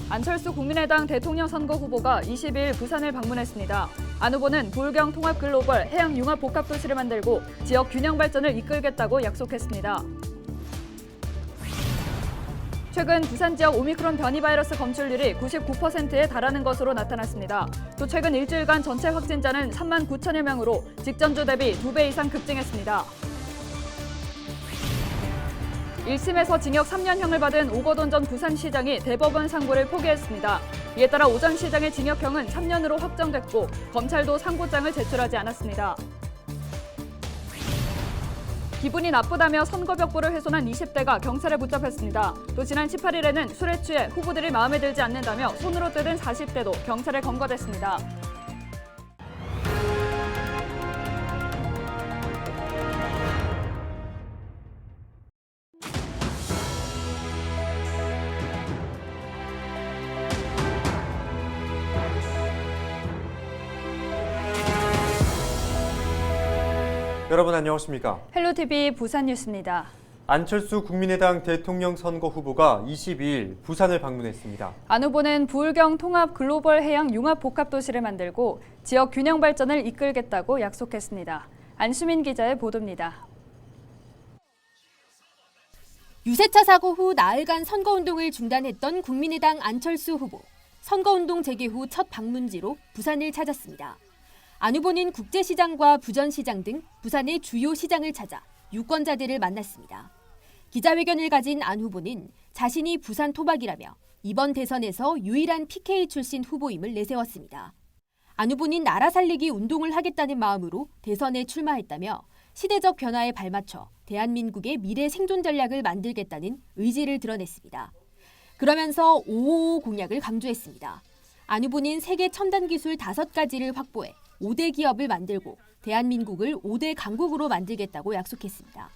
안철수 국민의당 대통령 선거 후보가 22일 부산을 방문했습니다. 안 후보는 부울경 통합 글로벌 해양 융합 복합 도시를 만들고 지역 균형 발전을 이끌겠다고 약속했습니다. 최근 부산 지역 오미크론 변이 바이러스 검출률이 99%에 달하는 것으로 나타났습니다. 또 최근 일주일간 전체 확진자는 3만 9천여 명으로 직전주 대비 2배 이상 급증했습니다. 1심에서 징역 3년형을 받은 오거돈 전 부산시장이 대법원 상고를 포기했습니다. 이에 따라 오 전 시장의 징역형은 3년으로 확정됐고 검찰도 상고장을 제출하지 않았습니다. 기분이 나쁘다며 선거벽보를 훼손한 20대가 경찰에 붙잡혔습니다. 또 지난 18일에는 술에 취해 후보들이 마음에 들지 않는다며 손으로 뜯은 40대도 경찰에 검거됐습니다. 여러분 안녕하십니까? 헬로TV 부산 뉴스입니다. 안철수 국민의당 대통령 선거 후보가 22일 부산을 방문했습니다. 안 후보는 부울경 통합 글로벌 해양 융합 복합 도시를 만들고 지역 균형 발전을 이끌겠다고 약속했습니다. 안수민 기자의 보도입니다. 유세차 사고 후 나흘간 선거운동을 중단했던 국민의당 안철수 후보. 선거운동 재개 후 첫 방문지로 부산을 찾았습니다. 안 후보는 국제시장과 부전시장 등 부산의 주요 시장을 찾아 유권자들을 만났습니다. 기자회견을 가진 안 후보는 자신이 부산 토박이라며 이번 대선에서 유일한 PK 출신 후보임을 내세웠습니다. 안 후보는 나라 살리기 운동을 하겠다는 마음으로 대선에 출마했다며 시대적 변화에 발맞춰 대한민국의 미래 생존 전략을 만들겠다는 의지를 드러냈습니다. 그러면서 555 공약을 강조했습니다. 안 후보는 세계 첨단 기술 5가지를 확보해 5대 기업을 만들고 대한민국을 5대 강국으로 만들겠다고 약속했습니다.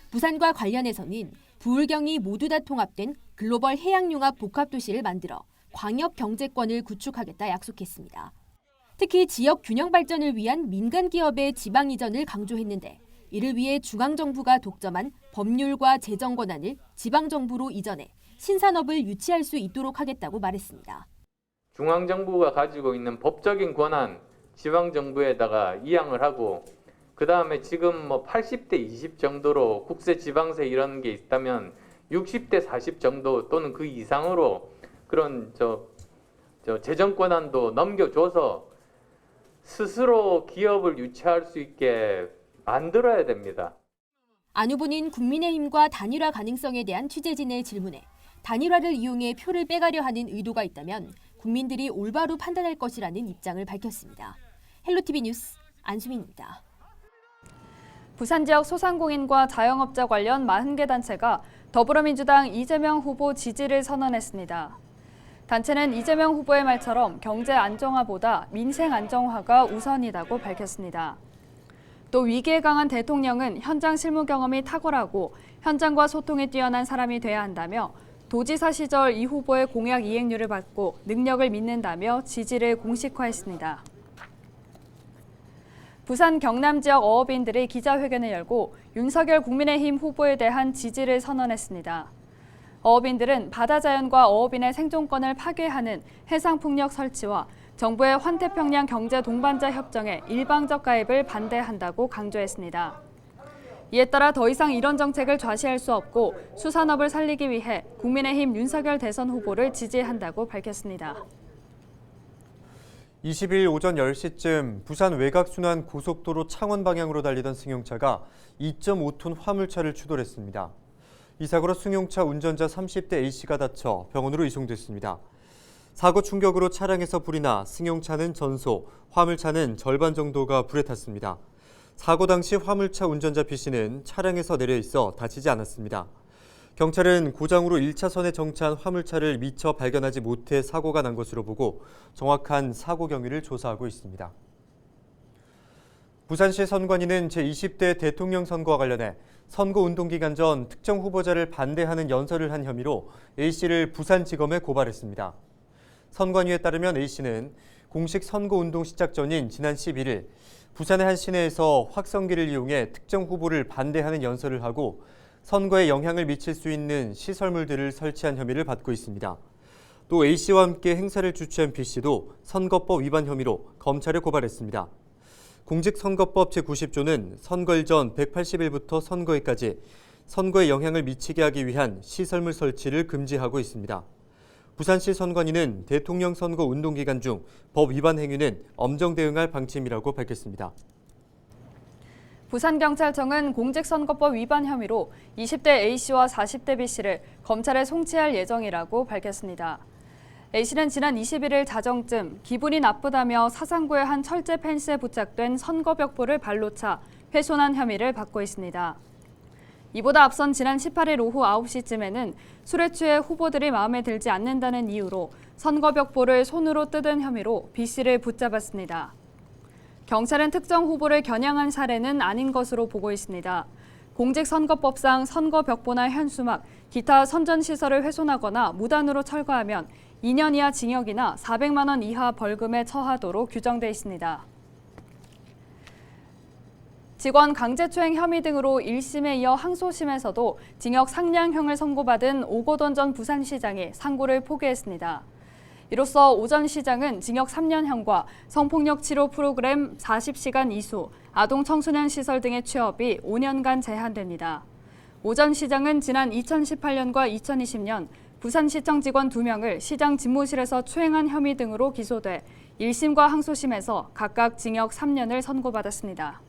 부산과 관련해서는 부울경이 모두 다 통합된 글로벌 해양융합 복합도시를 만들어 광역 경제권을 구축하겠다 약속했습니다. 특히 지역 균형 발전을 위한 민간 기업의 지방 이전을 강조했는데 이를 위해 중앙정부가 독점한 법률과 재정 권한을 지방정부로 이전해 신산업을 유치할 수 있도록 하겠다고 말했습니다. 중앙정부가 가지고 있는 법적인 권한 지방정부에다가 이양을 하고 그 다음에 지금 80대 20 정도로 국세 지방세 이런 게 있다면 60대 40 정도 또는 그 이상으로 그런 재정 권한도 넘겨줘서 스스로 기업을 유치할 수 있게 만들어야 됩니다. 안 후보는 국민의힘과 단일화 가능성에 대한 취재진의 질문에 단일화를 이용해 표를 빼가려 하는 의도가 있다면 국민들이 올바로 판단할 것이라는 입장을 밝혔습니다. 헬로TV 뉴스 안수민입니다. 부산 지역 소상공인과 자영업자 관련 40개 단체가 더불어민주당 이재명 후보 지지를 선언했습니다. 단체는 이재명 후보의 말처럼 경제 안정화보다 민생 안정화가 우선이라고 밝혔습니다. 또 위기에 강한 대통령은 현장 실무 경험이 탁월하고 현장과 소통에 뛰어난 사람이 돼야 한다며 도지사 시절 이 후보의 공약 이행률을 받고 능력을 믿는다며 지지를 공식화했습니다. 부산 경남 지역 어업인들이 기자회견을 열고 윤석열 국민의힘 후보에 대한 지지를 선언했습니다. 어업인들은 바다자연과 어업인의 생존권을 파괴하는 해상풍력 설치와 정부의 환태평양 경제 동반자 협정에 일방적 가입을 반대한다고 강조했습니다. 이에 따라 더 이상 이런 정책을 좌시할 수 없고 수산업을 살리기 위해 국민의힘 윤석열 대선 후보를 지지한다고 밝혔습니다. 20일 오전 10시쯤 부산 외곽순환 고속도로 창원 방향으로 달리던 승용차가 2.5톤 화물차를 추돌했습니다. 이 사고로 승용차 운전자 30대 A씨가 다쳐 병원으로 이송됐습니다. 사고 충격으로 차량에서 불이 나 승용차는 전소, 화물차는 절반 정도가 불에 탔습니다. 사고 당시 화물차 운전자 B씨는 차량에서 내려 있어 다치지 않았습니다. 경찰은 고장으로 1차선에 정차한 화물차를 미처 발견하지 못해 사고가 난 것으로 보고 정확한 사고 경위를 조사하고 있습니다. 부산시 선관위는 제20대 대통령 선거와 관련해 선거운동 기간 전 특정 후보자를 반대하는 연설을 한 혐의로 A씨를 부산지검에 고발했습니다. 선관위에 따르면 A씨는 공식 선거운동 시작 전인 지난 11일 부산의 한 시내에서 확성기를 이용해 특정 후보를 반대하는 연설을 하고 선거에 영향을 미칠 수 있는 시설물들을 설치한 혐의를 받고 있습니다. 또 A씨와 함께 행사를 주최한 B씨도 선거법 위반 혐의로 검찰에 고발했습니다. 공직선거법 제90조는 선거일 전 180일부터 선거일까지 선거에 영향을 미치게 하기 위한 시설물 설치를 금지하고 있습니다. 부산시 선관위는 대통령 선거 운동 기간 중 법 위반 행위는 엄정 대응할 방침이라고 밝혔습니다. 부산경찰청은 공직선거법 위반 혐의로 20대 A씨와 40대 B씨를 검찰에 송치할 예정이라고 밝혔습니다. A씨는 지난 21일 자정쯤 기분이 나쁘다며 사상구의 한 철제 펜스에 부착된 선거벽보를 발로 차 훼손한 혐의를 받고 있습니다. 이보다 앞선 지난 18일 오후 9시쯤에는 술에 취해 후보들이 마음에 들지 않는다는 이유로 선거벽보를 손으로 뜯은 혐의로 B씨를 붙잡았습니다. 경찰은 특정 후보를 겨냥한 사례는 아닌 것으로 보고 있습니다. 공직선거법상 선거벽보나 현수막, 기타 선전시설을 훼손하거나 무단으로 철거하면 2년 이하 징역이나 400만 원 이하 벌금에 처하도록 규정돼 있습니다. 직원 강제추행 혐의 등으로 1심에 이어 항소심에서도 징역 상량형을 선고받은 오고돈 전 부산시장이 상고를 포기했습니다. 이로써 오 전 시장은 징역 3년형과 성폭력 치료 프로그램 40시간 이수, 아동 청소년 시설 등의 취업이 5년간 제한됩니다. 오 전 시장은 지난 2018년과 2020년 부산시청 직원 2명을 시장 집무실에서 추행한 혐의 등으로 기소돼 1심과 항소심에서 각각 징역 3년을 선고받았습니다.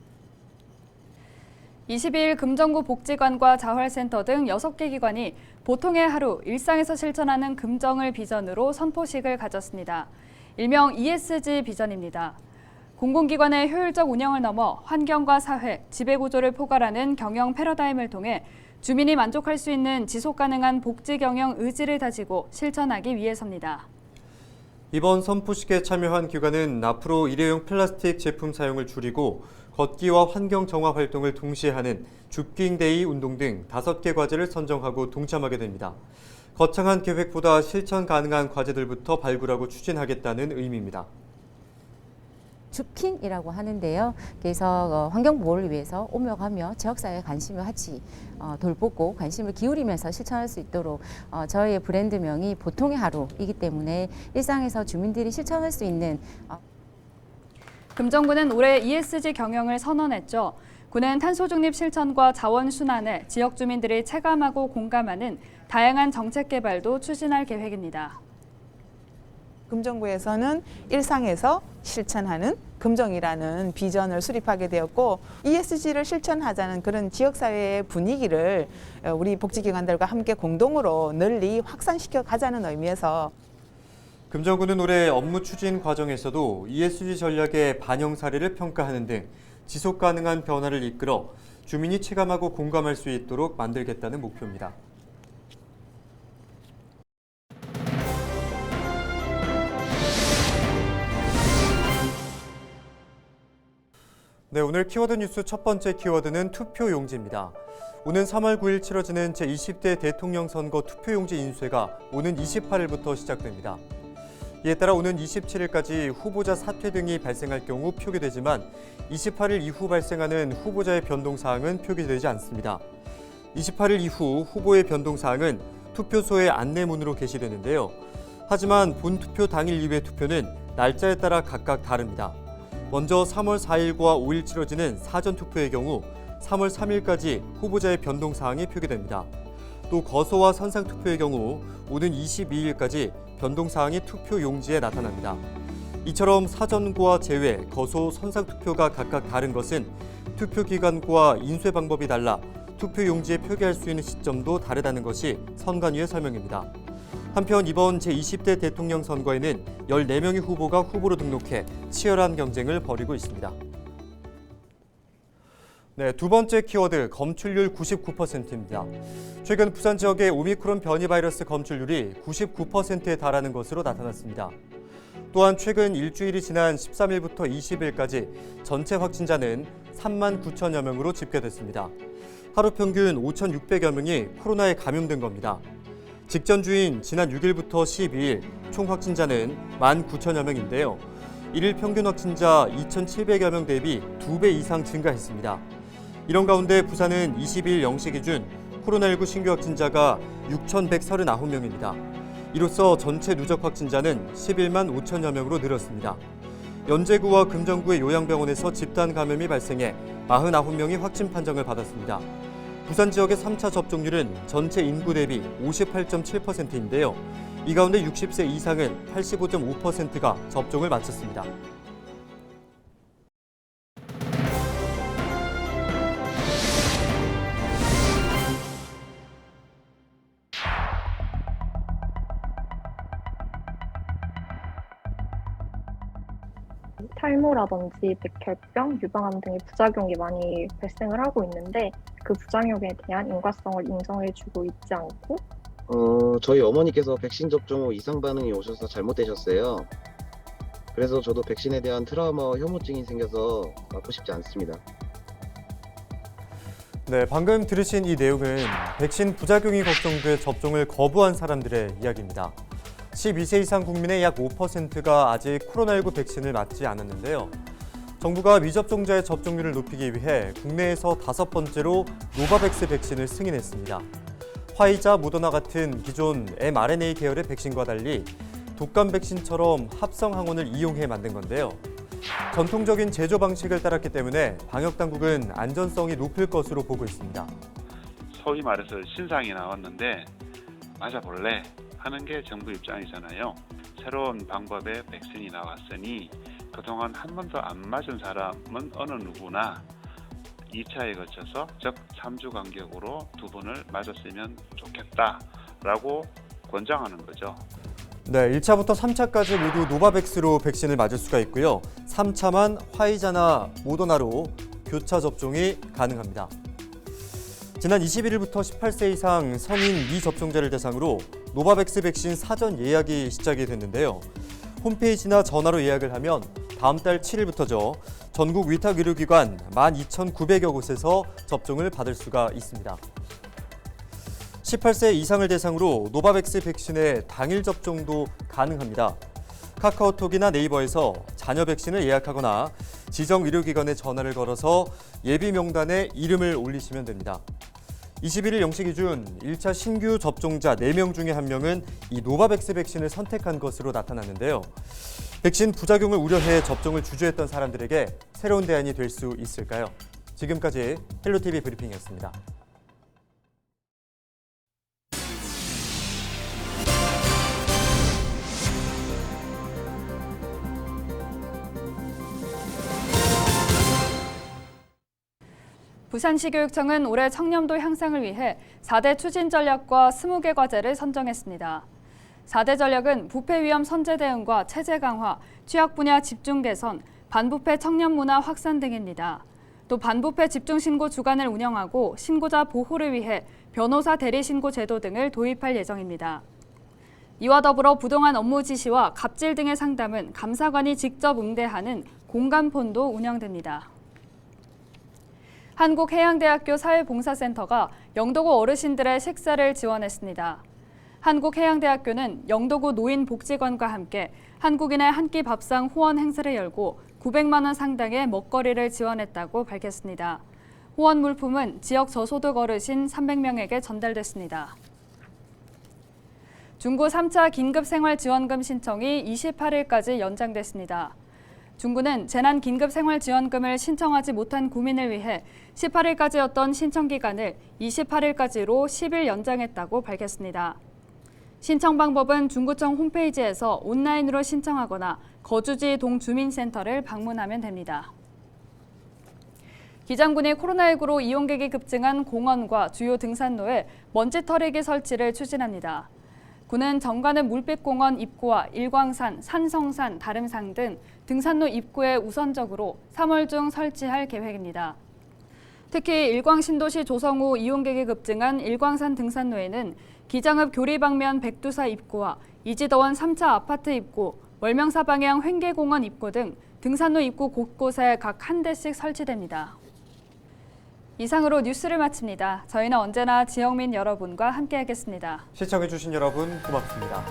22일 금정구 복지관과 자활센터 등 6개 기관이 보통의 하루, 일상에서 실천하는 금정을 비전으로 선포식을 가졌습니다. 일명 ESG 비전입니다. 공공기관의 효율적 운영을 넘어 환경과 사회, 지배구조를 포괄하는 경영 패러다임을 통해 주민이 만족할 수 있는 지속가능한 복지 경영 의지를 다지고 실천하기 위해서입니다. 이번 선포식에 참여한 기관은 앞으로 일회용 플라스틱 제품 사용을 줄이고 걷기와 환경 정화 활동을 동시에 하는 줍깅데이 운동 등 5개 과제를 선정하고 동참하게 됩니다. 거창한 계획보다 실천 가능한 과제들부터 발굴하고 추진하겠다는 의미입니다. 줍깅이라고 하는데요. 그래서 환경 보호를 위해서 오며 가며 지역사회에 관심을 같이 돌보고 관심을 기울이면서 실천할 수 있도록 저희의 브랜드명이 보통의 하루이기 때문에 일상에서 주민들이 실천할 수 있는 금정구는 올해 ESG 경영을 선언했죠. 구는 탄소 중립 실천과 자원 순환을 지역 주민들이 체감하고 공감하는 다양한 정책 개발도 추진할 계획입니다. 금정구에서는 일상에서 실천하는 금정이라는 비전을 수립하게 되었고 ESG를 실천하자는 그런 지역사회의 분위기를 우리 복지기관들과 함께 공동으로 널리 확산시켜 가자는 의미에서 금정구는 올해 업무 추진 과정에서도 ESG 전략의 반영 사례를 평가하는 등 지속 가능한 변화를 이끌어 주민이 체감하고 공감할 수 있도록 만들겠다는 목표입니다. 네, 오늘 키워드 뉴스 첫 번째 키워드는 투표용지입니다. 오는 3월 9일 치러지는 제20대 대통령 선거 투표용지 인쇄가 오는 28일부터 시작됩니다. 이에 따라 오는 27일까지 후보자 사퇴 등이 발생할 경우 표기되지만 28일 이후 발생하는 후보자의 변동사항은 표기되지 않습니다. 28일 이후 후보의 변동사항은 투표소의 안내문으로 게시되는데요. 하지만 본투표 당일 이외 투표는 날짜에 따라 각각 다릅니다. 먼저 3월 4일과 5일 치러지는 사전투표의 경우 3월 3일까지 후보자의 변동사항이 표기됩니다. 또 거소와 선상투표의 경우 오는 22일까지 변동사항이 투표 용지에 나타납니다. 이처럼 사전과 제외, 거소, 선상투표가 각각 다른 것은 투표 기간과 인쇄 방법이 달라 투표 용지에 표기할 수 있는 시점도 다르다는 것이 선관위의 설명입니다. 한편 이번 제20대 대통령 선거에는 14명의 후보가 후보로 등록해 치열한 경쟁을 벌이고 있습니다. 네, 두 번째 키워드 검출률 99%입니다. 최근 부산 지역의 오미크론 변이 바이러스 검출률이 99%에 달하는 것으로 나타났습니다. 또한 최근 일주일이 지난 13일부터 20일까지 전체 확진자는 3만 9천여 명으로 집계됐습니다. 하루 평균 5,600여 명이 코로나에 감염된 겁니다. 직전 주인 지난 6일부터 12일 총 확진자는 1만 9천여 명인데요. 일일 평균 확진자 2,700여 명 대비 2배 이상 증가했습니다. 이런 가운데 부산은 22일 0시 기준 코로나19 신규 확진자가 6,139명입니다. 이로써 전체 누적 확진자는 11만 5천여 명으로 늘었습니다. 연제구와 금정구의 요양병원에서 집단 감염이 발생해 49명이 확진 판정을 받았습니다. 부산 지역의 3차 접종률은 전체 인구 대비 58.7%인데요. 이 가운데 60세 이상은 85.5%가 접종을 마쳤습니다. 탈모라든지 백혈병, 유방암 등의 부작용이 많이 발생을 하고 있는데 그 부작용에 대한 인과성을 인정해주고 있지 않고 저희 어머니께서 백신 접종 후 이상 반응이 오셔서 잘못되셨어요. 그래서 저도 백신에 대한 트라우마와 혐오증이 생겨서 맞고 싶지 않습니다. 네, 방금 들으신 이 내용은 백신 부작용이 걱정돼 접종을 거부한 사람들의 이야기입니다. 12세 이상 국민의 약 5%가 아직 코로나19 백신을 맞지 않았는데요. 정부가 미접종자의 접종률을 높이기 위해 국내에서 5번째로 노바백스 백신을 승인했습니다. 화이자, 모더나 같은 기존 mRNA 계열의 백신과 달리 독감 백신처럼 합성 항원을 이용해 만든 건데요. 전통적인 제조 방식을 따랐기 때문에 방역당국은 안전성이 높을 것으로 보고 있습니다. 소위 말해서 신상이 나왔는데 맞아볼래? 하는 게 정부 입장이잖아요. 새로운 방법의 백신이 나왔으니 그동안 한 번도 안 맞은 사람은 어느 누구나 2차에 거쳐서 즉 3주 간격으로 2번을 맞았으면 좋겠다라고 권장하는 거죠. 네, 1차부터 3차까지 모두 노바백스로 백신을 맞을 수가 있고요. 3차만 화이자나 모더나로 교차 접종이 가능합니다. 지난 21일부터 18세 이상 성인 미접종자를 대상으로 노바백스 백신 사전 예약이 시작이 됐는데요. 홈페이지나 전화로 예약을 하면 다음 달 7일부터죠. 전국 위탁 의료기관 12,900여 곳에서 접종을 받을 수가 있습니다. 18세 이상을 대상으로 노바백스 백신의 당일 접종도 가능합니다. 카카오톡이나 네이버에서 자녀 백신을 예약하거나 지정 의료기관에 전화를 걸어서 예비 명단에 이름을 올리시면 됩니다. 21일 0시 기준 1차 신규 접종자 4명 중에 1명은 이 노바백스 백신을 선택한 것으로 나타났는데요. 백신 부작용을 우려해 접종을 주저했던 사람들에게 새로운 대안이 될 수 있을까요? 지금까지 헬로티비 브리핑이었습니다. 부산시교육청은 올해 청렴도 향상을 위해 4대 추진 전략과 20개 과제를 선정했습니다. 4대 전략은 부패 위험 선제 대응과 체제 강화, 취약 분야 집중 개선, 반부패 청년 문화 확산 등입니다. 또 반부패 집중 신고 주간을 운영하고 신고자 보호를 위해 변호사 대리 신고 제도 등을 도입할 예정입니다. 이와 더불어 부동한 업무 지시와 갑질 등의 상담은 감사관이 직접 응대하는 공감폰도 운영됩니다. 한국해양대학교 사회봉사센터가 영도구 어르신들의 식사를 지원했습니다. 한국해양대학교는 영도구 노인복지관과 함께 한국인의 한 끼 밥상 후원 행사를 열고 900만 원 상당의 먹거리를 지원했다고 밝혔습니다. 후원 물품은 지역 저소득 어르신 300명에게 전달됐습니다. 중구 3차 긴급생활지원금 신청이 28일까지 연장됐습니다. 중구는 재난긴급생활지원금을 신청하지 못한 구민을 위해 18일까지였던 신청 기간을 28일까지로 10일 연장했다고 밝혔습니다. 신청 방법은 중구청 홈페이지에서 온라인으로 신청하거나 거주지 동주민센터를 방문하면 됩니다. 기장군이 코로나19로 이용객이 급증한 공원과 주요 등산로에 먼지 털이기 설치를 추진합니다. 군은 정관은 물빛공원 입구와 일광산, 산성산, 다름산 등 등산로 입구에 우선적으로 3월 중 설치할 계획입니다. 특히 일광신도시 조성 후 이용객이 급증한 일광산 등산로에는 기장읍 교리방면 백두사 입구와 이지더원 3차 아파트 입구, 월명사 방향 횡계공원 입구 등 등산로 입구 곳곳에 각 한 대씩 설치됩니다. 이상으로 뉴스를 마칩니다. 저희는 언제나 지역민 여러분과 함께하겠습니다. 시청해주신 여러분 고맙습니다.